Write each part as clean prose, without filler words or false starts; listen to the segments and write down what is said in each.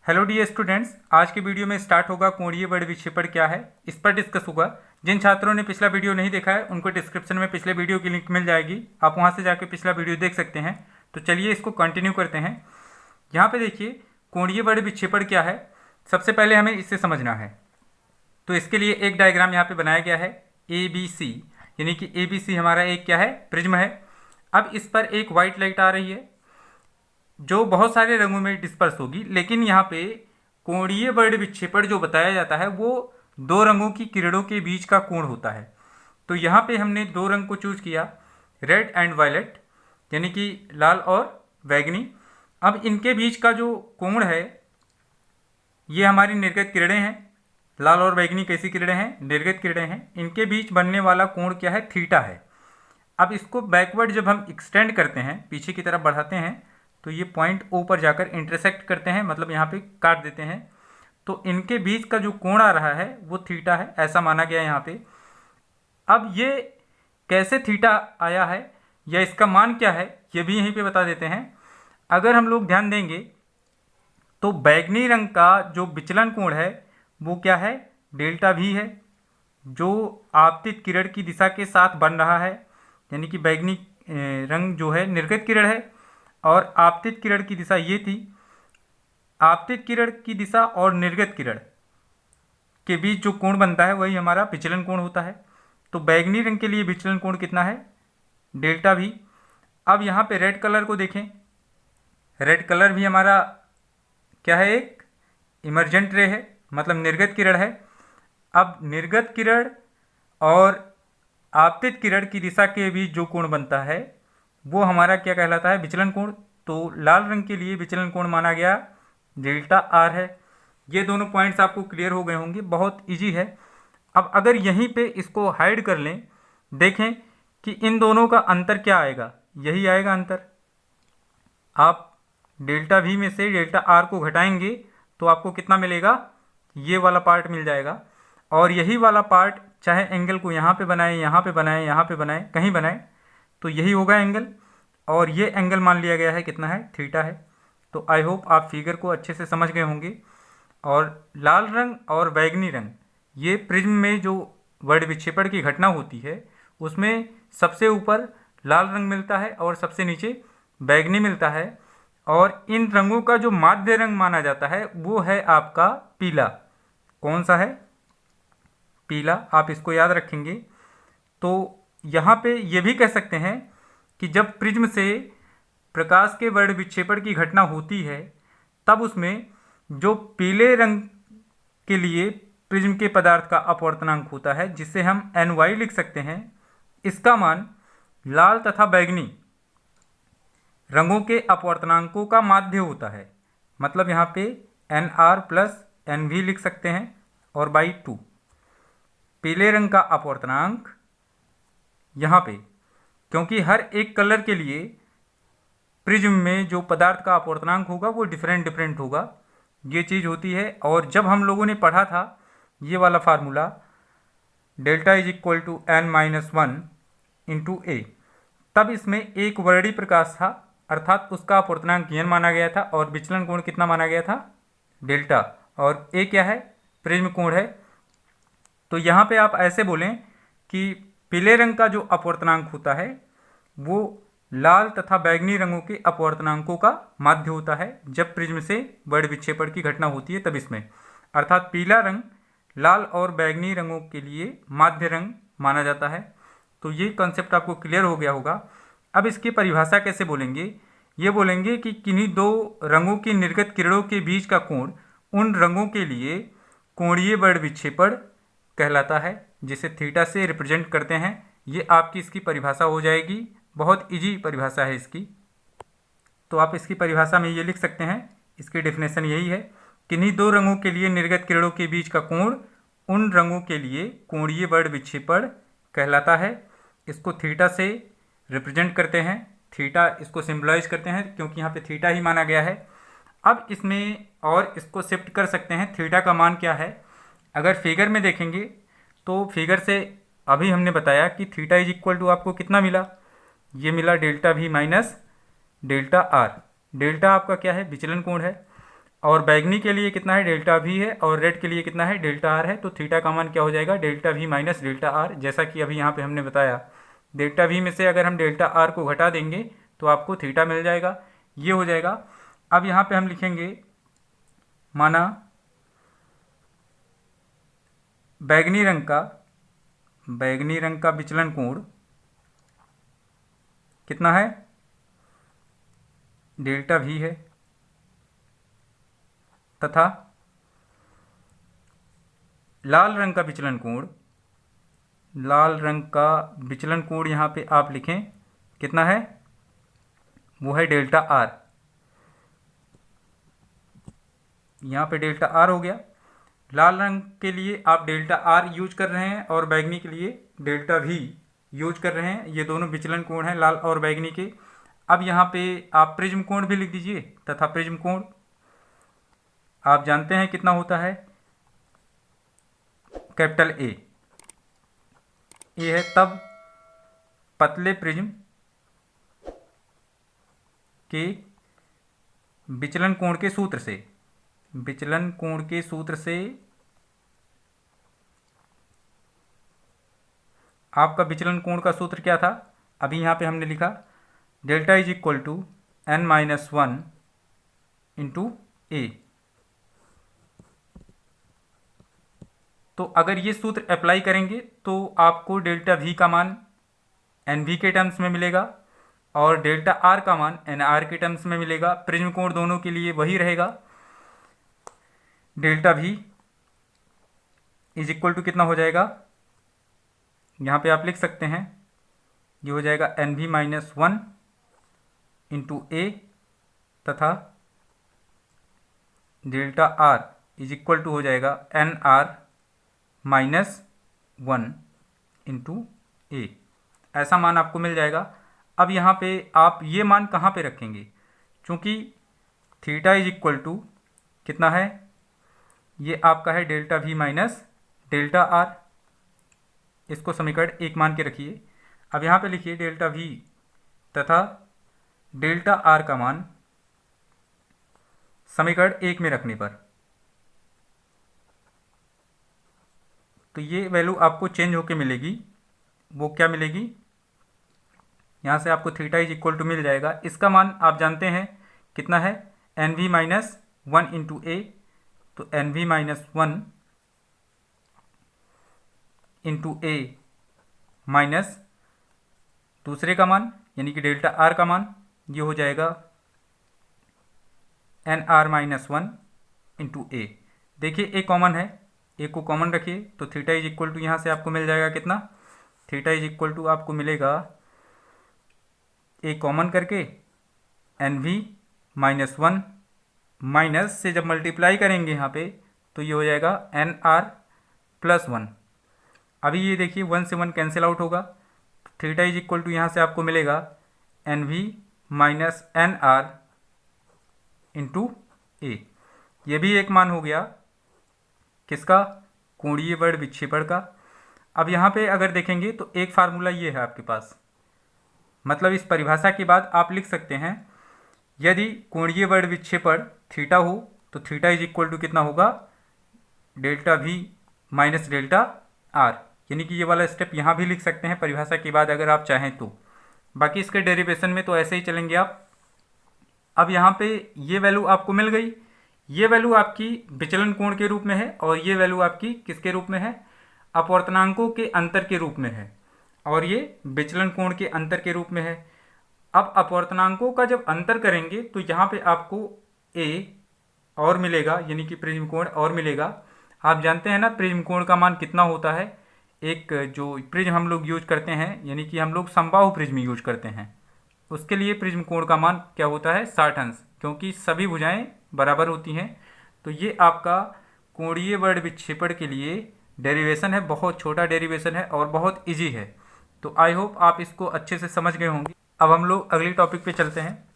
Hello dear students, आज के video में स्टार्ट होगा कोणीय बल विक्षेपण क्या है, इस पर डिस्कस होगा। जिन छात्रों ने पिछला वीडियो नहीं देखा है उनको डिस्क्रिप्शन में पिछले वीडियो की लिंक मिल जाएगी, आप वहां से जाकर पिछला वीडियो देख सकते हैं। तो चलिए इसको कंटिन्यू करते हैं। यहाँ पे देखिए कोणीय बल विक्षेपण क्या है, सबसे पहले हमें इससे समझना है। तो इसके लिए एक डायग्राम यहाँ पे बनाया गया है ABC, यानी कि ABC हमारा एक क्या है, प्रिज्म है। अब इस पर एक वाइट लाइट आ रही है जो बहुत सारे रंगों में डिस्पर्स होगी, लेकिन यहाँ पे कोणीय बल विक्षेपण जो बताया जाता है वो दो रंगों की किरणों के बीच का कोण होता है। तो यहाँ पे हमने दो रंग को चूज किया, रेड एंड वायलेट, यानी कि लाल और बैगनी। अब इनके बीच का जो कोण है ये हमारी निर्गत किरणें हैं। लाल और बैगनी कैसी किरणें हैं, निर्गत किरणें हैं। इनके बीच बनने वाला कोण क्या है, थीटा है। अब इसको बैकवर्ड जब हम एक्सटेंड करते हैं, पीछे की तरफ बढ़ाते हैं, तो ये पॉइंट ओ पर जाकर इंटरसेक्ट करते हैं, मतलब यहाँ पे काट देते हैं। तो इनके बीच का जो कोण आ रहा है वो थीटा है, ऐसा माना गया यहाँ पे। अब ये कैसे थीटा आया है या इसका मान क्या है ये भी यहीं पे बता देते हैं। अगर हम लोग ध्यान देंगे तो बैगनी रंग का जो विचलन कोण है वो क्या है, डेल्टा V है, जो आपतित किरण की दिशा के साथ बन रहा है। यानी कि बैगनी रंग जो है निर्गत किरण है और आपतित किरण की दिशा ये थी। आपतित किरण की दिशा और निर्गत किरण के बीच जो कोण बनता है वही हमारा विचलन कोण होता है। तो बैगनी रंग के लिए विचलन कोण कितना है, डेल्टा V। अब यहाँ पे रेड कलर को देखें, रेड कलर भी हमारा क्या है, एक इमर्जेंट रे है, मतलब निर्गत किरण है। अब निर्गत किरण और आपतित किरण की दिशा के बीच जो कोण बनता है वो हमारा क्या कहलाता है, विचलन कोण। तो लाल रंग के लिए विचलन कोण माना गया डेल्टा R है। ये दोनों पॉइंट्स आपको क्लियर हो गए होंगे, बहुत इजी है। अब अगर यहीं पे इसको हाइड कर लें, देखें कि इन दोनों का अंतर क्या आएगा, यही आएगा अंतर। आप डेल्टा V में से डेल्टा R को घटाएंगे तो आपको कितना मिलेगा, ये वाला पार्ट मिल जाएगा। और यही वाला पार्ट चाहे एंगल को यहाँ पे बनाएं, यहाँ पे बनाएं, यहाँ पे बनाएं, कहीं बनाएं, तो यही होगा एंगल। और ये एंगल मान लिया गया है कितना है, थीटा है। तो आई होप आप फिगर को अच्छे से समझ गए होंगे। और लाल रंग और बैगनी रंग, ये प्रिज्म में जो बल विक्षेपण की घटना होती है उसमें सबसे ऊपर लाल रंग मिलता है और सबसे नीचे बैगनी मिलता है। और इन रंगों का जो माध्य रंग माना जाता है वो है आपका पीला। कौन सा है, पीला। आप इसको याद रखेंगे। तो यहाँ पे ये भी कह सकते हैं कि जब प्रिज्म से प्रकाश के बल विक्षेपण की घटना होती है तब उसमें जो पीले रंग के लिए प्रिज्म के पदार्थ का अपवर्तनांक होता है, जिसे हम NY लिख सकते हैं, इसका मान लाल तथा बैगनी रंगों के अपवर्तनांकों का माध्य होता है। मतलब यहाँ पे NR प्लस NV लिख सकते हैं और बाई 2। पीले रंग का अपवर्तनांक यहाँ पे, क्योंकि हर एक कलर के लिए प्रिज्म में जो पदार्थ का अपवर्तनांक होगा वो डिफरेंट होगा, ये चीज़ होती है। और जब हम लोगों ने पढ़ा था ये वाला formula delta is equal to N-1 into A, तब इसमें एक वर्णी प्रकाश था, अर्थात उसका अपवर्तनांक n माना गया था और विचलन कोण कितना माना गया था, डेल्टा। और A क्या है, प्रिज्म कोण है। तो यहाँ पे आप ऐसे बोलें कि पीले रंग का जो अपवर्तनांक होता है वो लाल तथा बैगनी रंगों के अपवर्तनांकों का माध्य होता है जब प्रिज्म से बल विक्षेपण की घटना होती है तब इसमें, अर्थात पीला रंग लाल और बैगनी रंगों के लिए माध्य रंग माना जाता है। तो ये कॉन्सेप्ट आपको क्लियर हो गया होगा। अब इसकी परिभाषा कैसे बोलेंगे, ये बोलेंगे कि किन्हीं दो रंगों की निर्गत किरणों के बीच का कोण उन रंगों के लिए कोणीय बल विक्षेपण कहलाता है, जिसे थीटा से रिप्रेजेंट करते हैं। ये आपकी इसकी परिभाषा हो जाएगी, बहुत इजी परिभाषा है इसकी। तो आप इसकी परिभाषा में ये लिख सकते हैं, इसकी डेफिनेशन यही है, किन्हीं दो रंगों के लिए निर्गत किरणों के बीच का कोण उन रंगों के लिए कोणीय बल विक्षेपण कहलाता है। इसको थीटा से रिप्रेजेंट करते हैं, थीटा इसको सिम्बलाइज करते हैं क्योंकि यहाँ पे थीटा ही माना गया है। अब इसमें और इसको शिफ्ट कर सकते हैं, थीटा का मान क्या है। अगर फिगर में देखेंगे तो फिगर से अभी हमने बताया कि थीटा इज इक्वल टू आपको कितना मिला, ये मिला delta V minus delta R। Delta आपका क्या है, विचलन कोण है। और बैगनी के लिए कितना है, डेल्टा वी है, और रेड के लिए कितना है, डेल्टा आर है। तो थीटा का मान क्या हो जाएगा, delta V minus delta are, जैसा कि अभी यहाँ पे हमने बताया। डेल्टा वी में से अगर हम डेल्टा आर को घटा देंगे तो आपको थीटा मिल जाएगा, ये हो जाएगा। अब यहाँ पे हम लिखेंगे, माना बैगनी रंग का विचलन कोण कितना है, डेल्टा वी है, तथा लाल रंग का विचलन कोण यहाँ पे आप लिखें कितना है, वो है डेल्टा आर। यहाँ पे डेल्टा आर हो गया। लाल रंग के लिए आप डेल्टा आर यूज कर रहे हैं और बैगनी के लिए डेल्टा वी यूज कर रहे हैं। ये दोनों विचलन कोण हैं लाल और बैगनी के। अब यहाँ पे आप प्रिज्म कोण भी लिख दीजिए, तथा प्रिज्म कोण आप जानते हैं कितना होता है, कैपिटल ए है। तब पतले प्रिज्म के विचलन कोण के सूत्र से आपका विचलन कोण का सूत्र क्या था, अभी यहाँ पे हमने लिखा delta is equal to n minus 1 into A. तो अगर ये सूत्र अप्लाई करेंगे तो आपको डेल्टा वी का मान एन वी के टर्म्स में मिलेगा और डेल्टा आर का मान एन आर के टर्म्स में मिलेगा। प्रिज्म कोण दोनों के लिए वही रहेगा। Delta V is equal to कितना हो जाएगा, यहाँ पे आप लिख सकते हैं, ये हो जाएगा N V minus 1 into A, तथा delta R is equal to हो जाएगा N R minus 1 into A. ऐसा मान आपको मिल जाएगा। अब यहाँ पे आप ये मान कहाँ पे रखेंगे, चूँकि थीटा इज इक्वल टू कितना है, ये आपका है delta V minus delta are. इसको समीकरण 1 मान के रखिए। अब यहाँ पे लिखिए डेल्टा वी तथा डेल्टा आर का मान समीकरण 1 में रखने पर तो ये वैल्यू आपको चेंज होके मिलेगी। वो क्या मिलेगी, यहाँ से आपको थीटा इज इक्वल टू मिल जाएगा। इसका मान आप जानते हैं कितना है, N V minus 1 into A. तो एन वी माइनस 1 इंटू ए माइनस दूसरे का मान यानी कि डेल्टा आर का मान, ये हो जाएगा एन आर माइनस 1 इंटू ए। देखिए ए कॉमन है, ए को कॉमन रखिए तो थीटा इज इक्वल टू यहाँ से आपको मिल जाएगा कितना, थीटा इज इक्वल टू आपको मिलेगा ए कॉमन करके एन वी माइनस 1 माइनस से जब मल्टीप्लाई करेंगे यहाँ पे तो ये हो जाएगा एन आर प्लस 1। अभी ये देखिए 1 से 1 कैंसिल आउट होगा। थीटा इज इक्वल टू यहाँ से आपको मिलेगा N V minus N R into A. ये भी एक मान हो गया किसका, कोणीय बल विक्षेपण का। अब यहाँ पे अगर देखेंगे तो एक फार्मूला ये है आपके पास, मतलब इस परिभाषा के बाद आप लिख सकते हैं, यदि कोणीय बल विक्षेपण थीटा हो तो थीटा इज इक्वल टू कितना होगा, delta V minus delta are. यानी कि ये वाला स्टेप यहाँ भी लिख सकते हैं परिभाषा के बाद अगर आप चाहें तो। बाकी इसके डेरिवेशन में तो ऐसे ही चलेंगे आप। अब यहाँ पे ये वैल्यू आपको मिल गई, ये वैल्यू आपकी विचलन कोण के रूप में है और ये वैल्यू आपकी किसके रूप में है, अपवर्तनांकों के अंतर के रूप में है, और ये विचलन कोण के अंतर के रूप में है। अब अपवर्तनांकों का जब अंतर करेंगे तो यहाँ पे आपको ए और मिलेगा, यानी कि प्रिज्म कोण और मिलेगा। आप जानते हैं ना प्रिज्म कोण का मान कितना होता है, एक जो प्रिज्म हम लोग यूज करते हैं यानी कि हम लोग समबाहु प्रिज्म यूज करते हैं, उसके लिए प्रिज्म कोण का मान क्या होता है, 60 अंश, क्योंकि सभी भुजाएं बराबर होती हैं। तो ये आपका कोणीय बल विक्षेपण के लिए डेरिवेशन है, बहुत छोटा डेरिवेशन है और बहुत इजी है। तो आई होप आप इसको अच्छे से समझ गए होंगे। अब हम लोग अगले टॉपिक पे चलते हैं।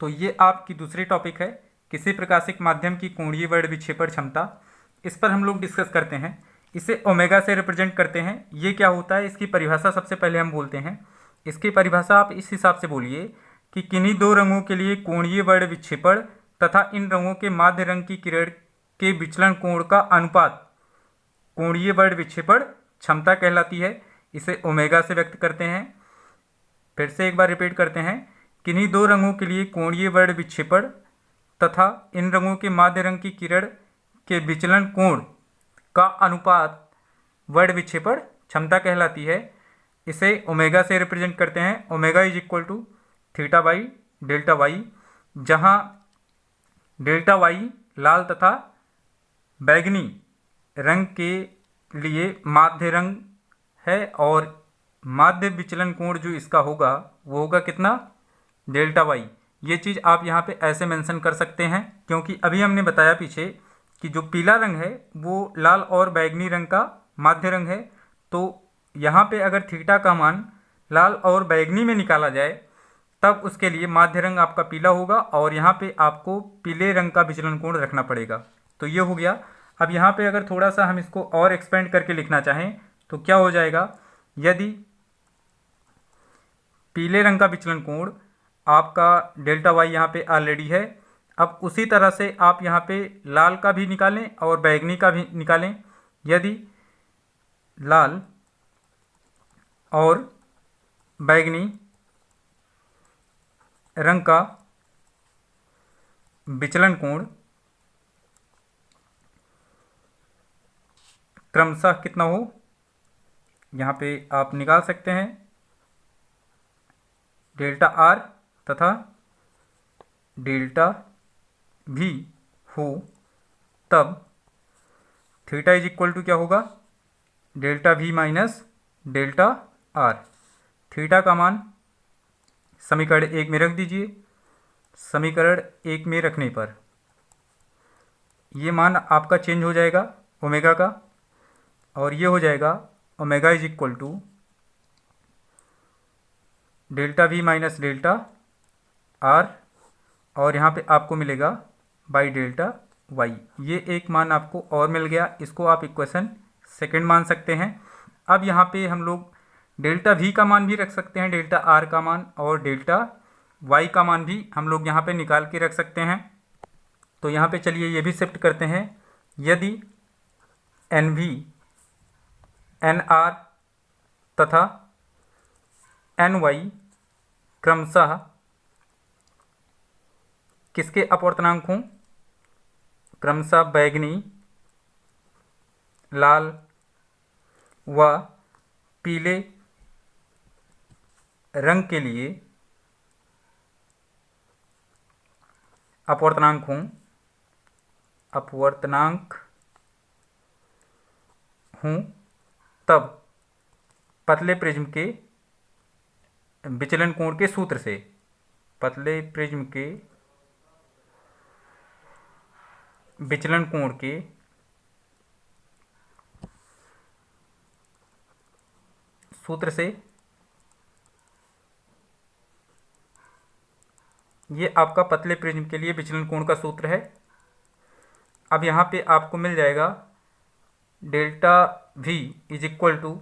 तो ये आपकी दूसरी टॉपिक है, किसी प्रकाशिक माध्यम की कोणीय बल विक्षेपण क्षमता। इस पर हम लोग डिस्कस करते हैं। इसे ओमेगा से रिप्रेजेंट करते हैं। ये क्या होता है, इसकी परिभाषा सबसे पहले हम बोलते हैं। इसकी परिभाषा आप इस हिसाब से बोलिए कि किन्हीं दो रंगों के लिए कोणीय बल विक्षेपण तथा इन रंगों के माध्य रंग की किरण के विचलन कोण का अनुपात कोणीय वर्ण विक्षेपण क्षमता कहलाती है। इसे ओमेगा से व्यक्त करते हैं। फिर से एक बार रिपीट करते हैं। किन्हीं दो रंगों के लिए कोणीय वर्ण विक्षेपण तथा इन रंगों के माध्य रंग की किरण के विचलन कोण का अनुपात वर्ण विक्षेपण क्षमता कहलाती है। इसे ओमेगा से रिप्रेजेंट करते हैं। Omega is equal to theta by delta Y, जहाँ डेल्टा वाई लाल तथा बैगनी रंग के लिए माध्य रंग है और माध्य विचलन कोण जो इसका होगा वो होगा कितना, डेल्टा वाई। ये चीज़ आप यहाँ पे ऐसे मेंशन कर सकते हैं, क्योंकि अभी हमने बताया पीछे कि जो पीला रंग है वो लाल और बैगनी रंग का माध्य रंग है। तो यहाँ पे अगर थीटा का मान लाल और बैगनी में निकाला जाए तब उसके लिए माध्य रंग आपका पीला होगा और यहाँ पे आपको पीले रंग का विचलन कोण रखना पड़ेगा। तो ये हो गया। अब यहाँ पे अगर थोड़ा सा हम इसको और एक्सपेंड करके लिखना चाहें तो क्या हो जाएगा, यदि पीले रंग का विचलन कोण आपका डेल्टा वाई यहाँ पे ऑलरेडी है, अब उसी तरह से आप यहाँ पे लाल का भी निकालें और बैगनी का भी निकालें। यदि लाल और बैगनी रंग का विचलन कोण क्रमशः कितना हो, यहाँ पे आप निकाल सकते हैं डेल्टा आर तथा डेल्टा भी हो, तब थीटा इज इक्वल टू क्या होगा, डेल्टा भी माइनस डेल्टा आर। थीटा का मान समीकरण 1 में रख दीजिए। समीकरण 1 में रखने पर ये मान आपका चेंज हो जाएगा ओमेगा का, और ये हो जाएगा omega is equal to delta V minus delta R, और यहाँ पे आपको मिलेगा बाई डेल्टा वाई। ये एक मान आपको और मिल गया, इसको आप इक्वेशन सेकंड मान सकते हैं। अब यहाँ पे हम लोग डेल्टा वी का मान भी रख सकते हैं, डेल्टा आर का मान, और डेल्टा वाई का मान भी हम लोग यहाँ पे निकाल के रख सकते हैं। तो यहाँ पे चलिए ये भी शिफ्ट करते हैं। यदि एन वी एन आर तथा एन वाई क्रमशः किसके अपवर्तनांक हों, क्रमशः बैगनी, लाल व पीले रंग के लिए अपवर्तनांक हों, तब पतले प्रिज्म के विचलन कोण के सूत्र से, पतले प्रिज्म के विचलन कोण के सूत्र से, ये आपका पतले प्रिज्म के लिए विचलन कोण का सूत्र है। अब यहाँ पे आपको मिल जाएगा delta V is equal to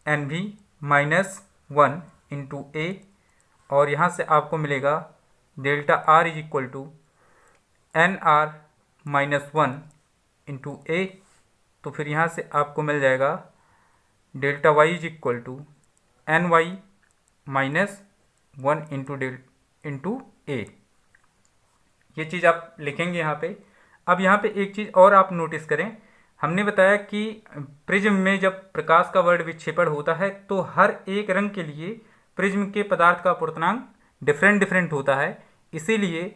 N V minus 1 into A, और यहाँ से आपको मिलेगा delta R is equal to N R minus 1 into A. तो फिर यहाँ से आपको मिल जाएगा delta Y is equal to N Y minus 1 into A. ये चीज़ आप लिखेंगे यहाँ पे। अब यहाँ पे एक चीज़ और आप नोटिस करें, हमने बताया कि प्रिज्म में जब प्रकाश का वर्ण विक्षेपण होता है तो हर एक रंग के लिए प्रिज्म के पदार्थ का अपवर्तनांक डिफरेंट होता है। इसीलिए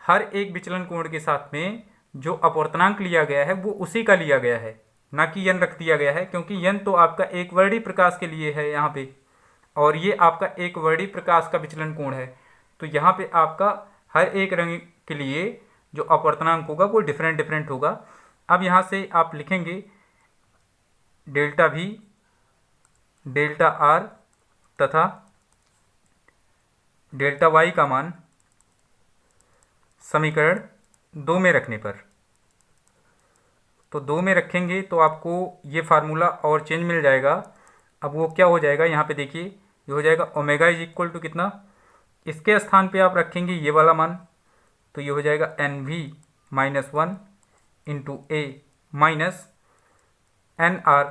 हर एक विचलन कोण के साथ में जो अपवर्तनांक लिया गया है वो उसी का लिया गया है, ना कि यन रख दिया गया है, क्योंकि यन तो आपका एक वर्णी प्रकाश के लिए है यहाँ पे, और ये आपका एक वर्णी प्रकाश का विचलन कोण है। तो यहाँ पे आपका हर एक रंग के लिए जो अपवर्तनांक होगा वो डिफरेंट होगा। अब यहाँ से आप लिखेंगे डेल्टा वी, डेल्टा आर तथा डेल्टा वाई का मान समीकरण 2 में रखने पर, तो 2 में रखेंगे तो आपको ये फार्मूला और चेंज मिल जाएगा। अब वो क्या हो जाएगा, यहाँ पे देखिए ये हो जाएगा ओमेगा इज इक्वल टू कितना, इसके स्थान पे आप रखेंगे ये वाला मान, तो ये हो जाएगा NV minus 1 into A minus NR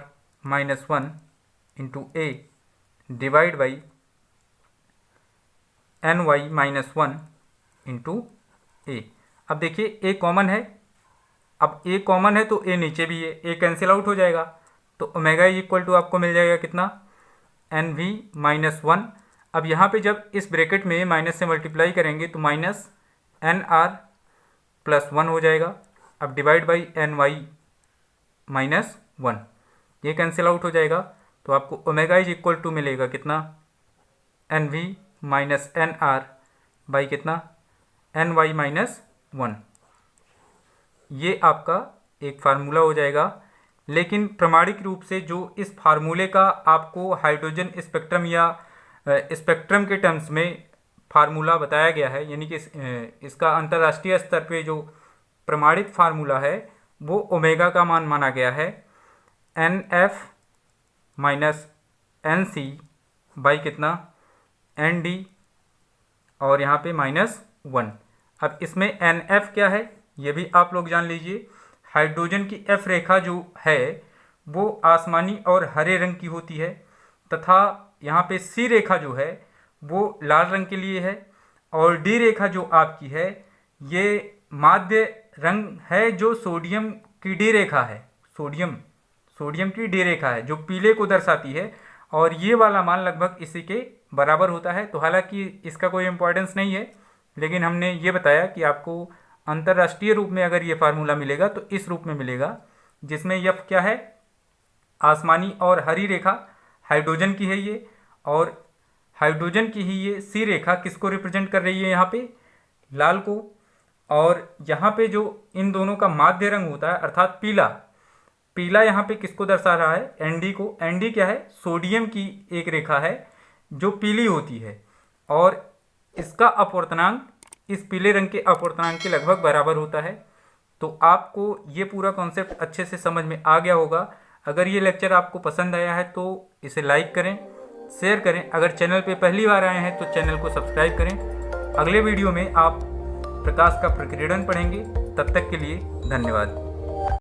minus 1 into A divide by NY minus 1 into A। अब देखिए A कॉमन है, अब A कॉमन है तो A नीचे भी है, A कैंसिल आउट हो जाएगा, तो ओमेगा इज इक्वल टू आपको मिल जाएगा कितना, NV माइनस 1। अब यहाँ पे जब इस ब्रैकेट में माइनस से मल्टीप्लाई करेंगे तो माइनस NR प्लस 1 हो जाएगा। अब डिवाइड बाई NY माइनस 1, ये कैंसिल आउट हो जाएगा, तो आपको ओमेगा इज इक्वल टू मिलेगा कितना, NV माइनस NR बाई कितना, NY माइनस 1। ये आपका एक फार्मूला हो जाएगा। लेकिन प्रमाणिक रूप से जो इस फार्मूले का आपको हाइड्रोजन स्पेक्ट्रम या स्पेक्ट्रम के टर्म्स में फार्मूला बताया गया है, यानी कि इसका अंतर्राष्ट्रीय स्तर पे जो प्रमाणित फार्मूला है वो ओमेगा का मान माना गया है NF माइनस NC बाई कितना, ND और यहाँ पे माइनस 1। अब इसमें NF क्या है ये भी आप लोग जान लीजिए। हाइड्रोजन की F रेखा जो है वो आसमानी और हरे रंग की होती है, तथा यहाँ पे C रेखा जो है वो लाल रंग के लिए है, और D रेखा जो आपकी है ये माध्य रंग है जो सोडियम की D रेखा है, सोडियम की D रेखा है जो पीले को दर्शाती है, और ये वाला मान लगभग इसी के बराबर होता है। तो हालांकि इसका कोई इम्पोर्टेंस नहीं है, लेकिन हमने ये बताया कि आपको अंतर्राष्ट्रीय रूप में अगर ये फार्मूला मिलेगा तो इस रूप में मिलेगा, जिसमें F क्या है, आसमानी और हरी रेखा हाइड्रोजन की है ये, और हाइड्रोजन की ही ये C रेखा किसको रिप्रेजेंट कर रही है, यहाँ पे लाल को, और यहाँ पे जो इन दोनों का माध्य रंग होता है अर्थात पीला यहाँ पे किसको दर्शा रहा है, ND को। ND क्या है, सोडियम की एक रेखा है जो पीली होती है, और इसका अपवर्तनांक इस पीले रंग के अपवर्तनांक के लगभग बराबर होता है। तो आपको ये पूरा कॉन्सेप्ट अच्छे से समझ में आ गया होगा। अगर ये लेक्चर आपको पसंद आया है तो इसे लाइक करें, शेयर करें। अगर चैनल पे पहली बार आए हैं तो चैनल को सब्सक्राइब करें। अगले वीडियो में आप प्रकाश का प्रकीर्णन पढ़ेंगे। तब तक के लिए धन्यवाद।